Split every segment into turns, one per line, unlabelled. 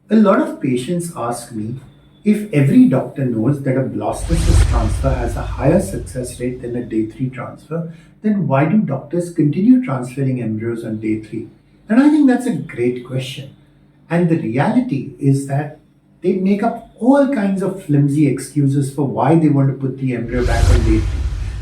A lot of patients ask me if every doctor knows that a blastocyst transfer has a higher success rate than a day 3 transfer, then why do doctors continue transferring embryos on day 3? And I think that's a great question. And the reality is that they make up all kinds of flimsy excuses for why they want to put the embryo back on day 3.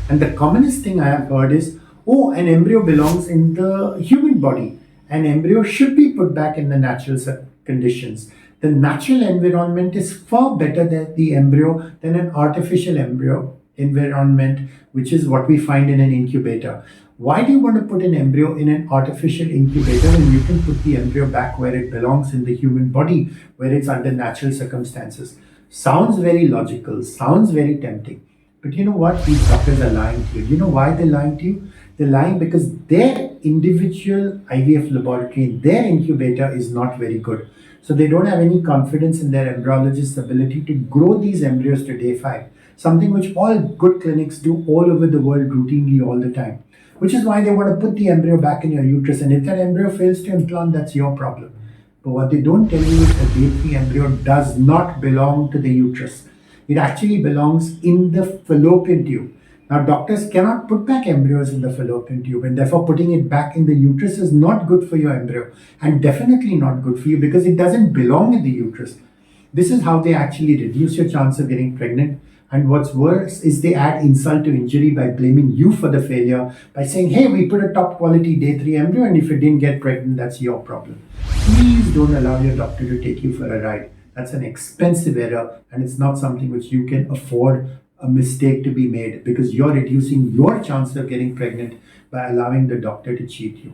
And the commonest thing I have heard is, oh, an embryo belongs in the human body. An embryo should be put back in the natural conditions. The natural environment is far better than the embryo than an artificial embryo environment, which is what we find in an incubator. Why do you want to put an embryo in an artificial incubator when you can put the embryo back where it belongs in the human body, where it's under natural circumstances? Sounds very logical, sounds very tempting. But you know what? These doctors are lying to you. You know why they're lying to you? They're lying because their individual IVF laboratory, their incubator is not very good. So they don't have any confidence in their embryologist's ability to grow these embryos to day 5. Something which all good clinics do all over the world routinely all the time. Which is why they want to put the embryo back in your uterus. And if that embryo fails to implant, that's your problem. But what they don't tell you is that day 3 embryo does not belong to the uterus. It actually belongs in the fallopian tube. Now, doctors cannot put back embryos in the fallopian tube, and therefore putting it back in the uterus is not good for your embryo, and definitely not good for you because it doesn't belong in the uterus. This is how they actually reduce your chance of getting pregnant. And what's worse is they add insult to injury by blaming you for the failure by saying, hey, we put a top quality day 3 embryo, and if you didn't get pregnant, that's your problem. Please don't allow your doctor to take you for a ride. That's an expensive error, and it's not something which you can afford a mistake to be made because you're reducing your chance of getting pregnant by allowing the doctor to cheat you.